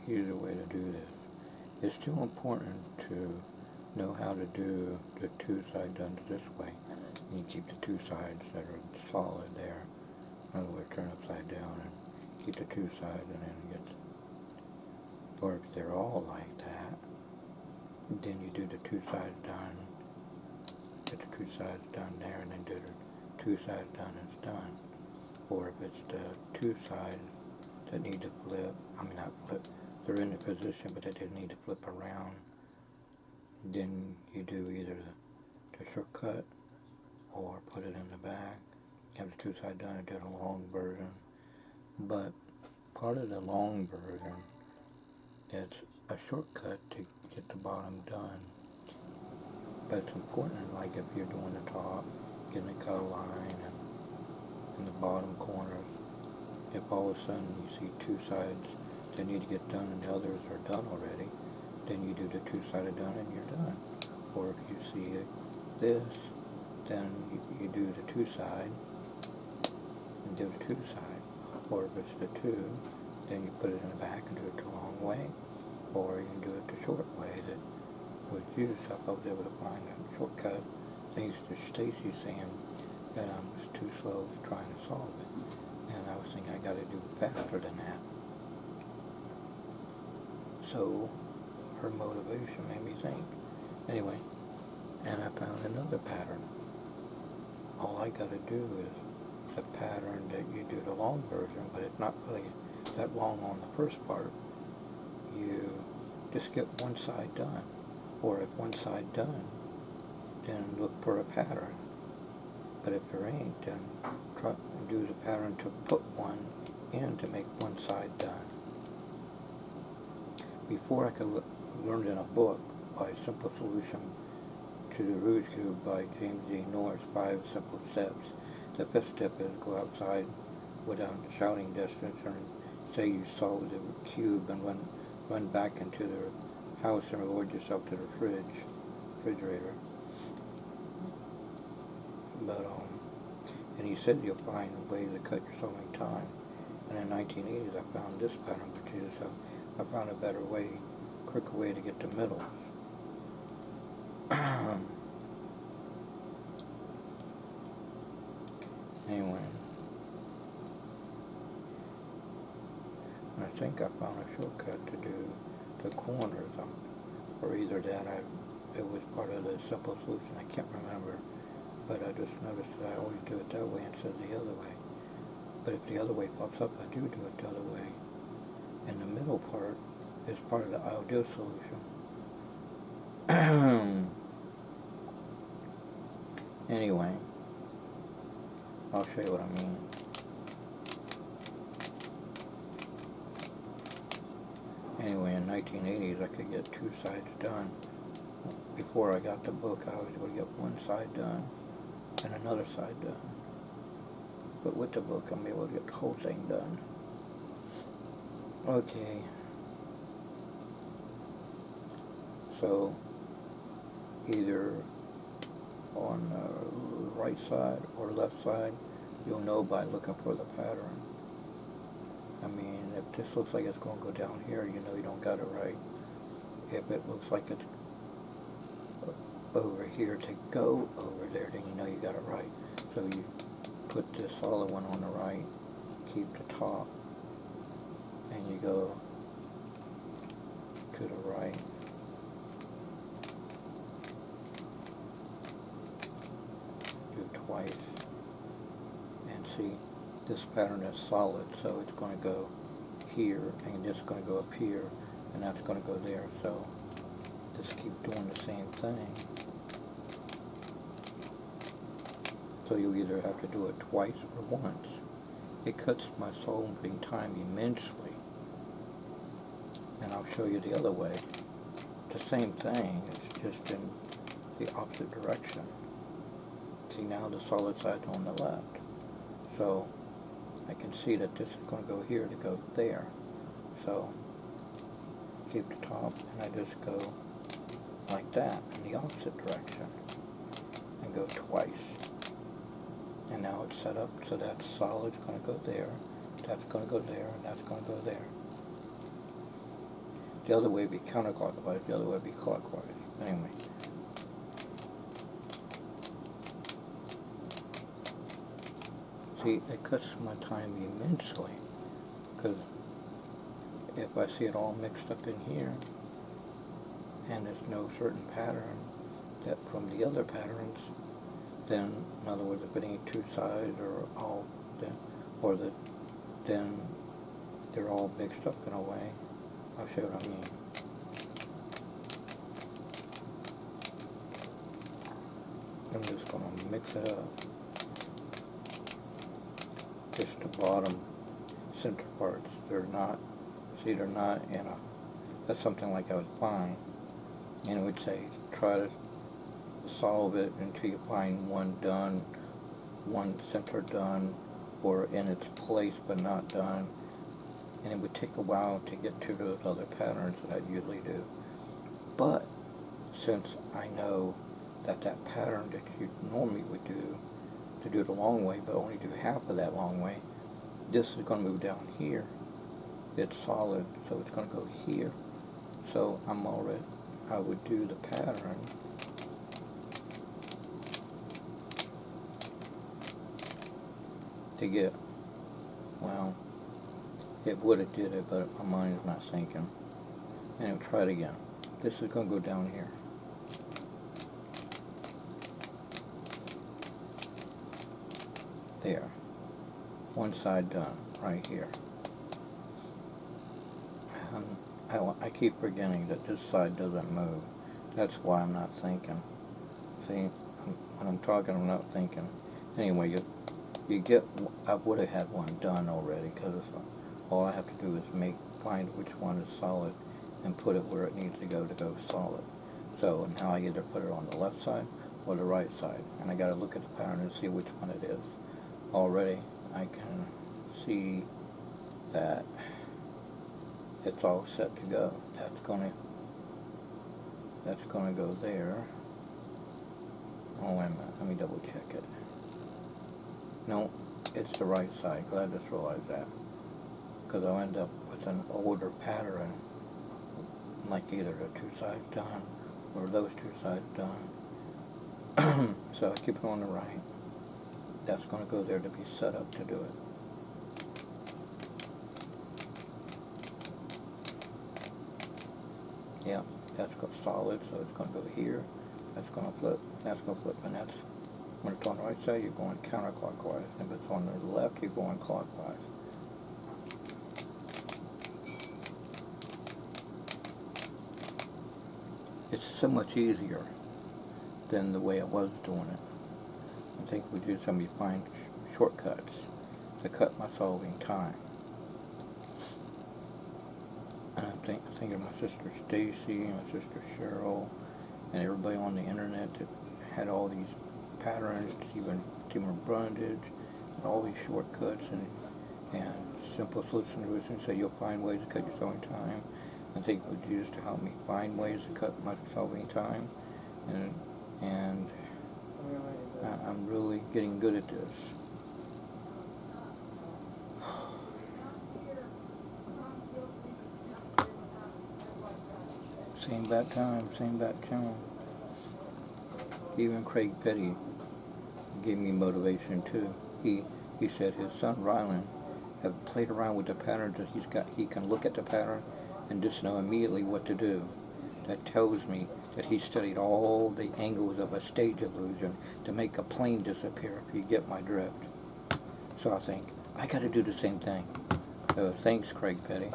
easy way to do this. It's still important to know how to do the two side done this way. You keep the two sides that are solid there. In other words, turn upside down and keep the two sides, and then you get, or if they're all like that, then you do the two sides done, get the two sides done there, and then do the two sides done and it's done. Or if it's the two sides that need to flip, not flip, they're in the position but they didn't need to flip around, then you do either the shortcut or put it in the back. You have the two sides done and do the long version. But part of the long version is a shortcut to get the bottom done. But it's important, like if you're doing the top, getting the color line and in the bottom corners, if all of a sudden you see two sides that need to get done and the others are done already, then you do the two-sided done and you're done. Or if you see this, then you do the two-side and do the two-side. Or if it's the two, then you put it in the back and do it the long way. Or you can do it the short way that was used. I was able to find a shortcut thanks to Stacy saying that I was too slow trying to solve it. And I was thinking I got to do faster than that. So her motivation made me think. Anyway, and I found another pattern. All I got to do is a pattern that you do the long version, but it's not really that long on the first part. You just get one side done. Or if one side done, then look for a pattern. But if there ain't, then try to do the pattern to put one in to make one side done. Before I could learn in a book by Simple Solution to the Rubic Cube by James D. Norris, 5 Simple Steps. The fifth step is go outside without shouting distance and say you solved the cube and run back into the house and reward yourself to the refrigerator. But and he said you'll find a way to cut yourself in time. And in the 1980s I found this pattern, which is I found a better way, quicker way to get to middle. Anyway, I think I found a shortcut to do the corners, or either that it was part of the Simple Solution, I can't remember, but I just noticed that I always do it that way instead of the other way. But if the other way pops up, I do it the other way. And the middle part is part of the ideal solution. Anyway, I'll show you what I mean. Anyway, in the 1980s, I could get two sides done. Before I got the book, I was able to get one side done and another side done. But with the book, I'm able to get the whole thing done. Okay. So, either on the right side or left side, you'll know by looking for the pattern. If this looks like it's going to go down here, you know you don't got it right. If it looks like it's over here to go over there, then you know you got it right. So you put this solid one on the right, keep the top, and you go to the right. Do twice. And see, this pattern is solid, so it's going to go here, and this is going to go up here, and that's going to go there. So just keep doing the same thing. So you either have to do it twice or once. It cuts my solving time immensely. And I'll show you the other way. The same thing, it's just in the opposite direction. See, now the solid side's on the left. So I can see that this is going to go here to go there. So keep the top, and I just go like that in the opposite direction and go twice. And now it's set up so that solid's going to go there, that's going to go there, and that's going to go there. The other way would be counterclockwise, the other way would be clockwise. Anyway. See, it cuts my time immensely, because if I see it all mixed up in here, and there's no certain pattern that from the other patterns, then, in other words, if it ain't two sides or all, then they're all mixed up in a way. I'll show you what I mean. I'm just going to mix it up. Just the bottom center parts. They're not, see, they're not in a, that's something like I would find. And it would say, try to solve it until you find one done, one center done, or in its place but not done. And it would take a while to get to those other patterns that I usually do. But since I know that that pattern that you normally would do, to do it a long way, but only do half of that long way, this is going to move down here. It's solid, so it's going to go here. So I would do the pattern to get, well, it would have did it, but my mind is not thinking. And it'll try it again. This is going to go down here. There. One side done, right here. I keep forgetting that this side doesn't move. That's why I'm not thinking. See, when I'm talking, I'm not thinking. Anyway, you get, I would have had one done already, because all I have to do is find which one is solid and put it where it needs to go solid. So now I either put it on the left side or the right side, and I got to look at the pattern and see which one it is. Already I can see that it's all set to go. That's gonna go there. Oh, wait a minute, let me double check it. No, it's the right side. Glad I just realized that, because I'll end up with an older pattern, like either the two sides done or those two sides done. So I keep it on the right. That's going to go there to be set up to do it. Yeah, that's solid, so it's going to go here. That's going to flip. That's going to flip, and that's, when it's on the right side, you're going counterclockwise. If it's on the left, you're going clockwise. It's so much easier than the way I was doing it. I think we do some find shortcuts to cut my solving time. And I'm thinking of my sister Stacy, my sister Cheryl, and everybody on the internet that had all these patterns, even Brundage, and all these shortcuts and simple solutions. So you'll find ways to cut your solving time. I think it was used to help me find ways to cut my solving time, and I'm really getting good at this. Same bad time, same bad channel. Even Craig Petty gave me motivation too. He said his son Rylan have played around with the patterns that he can look at the pattern and just know immediately what to do. That tells me that he studied all the angles of a stage illusion to make a plane disappear, if you get my drift. So I think, I got to do the same thing. So thanks, Craig Petty.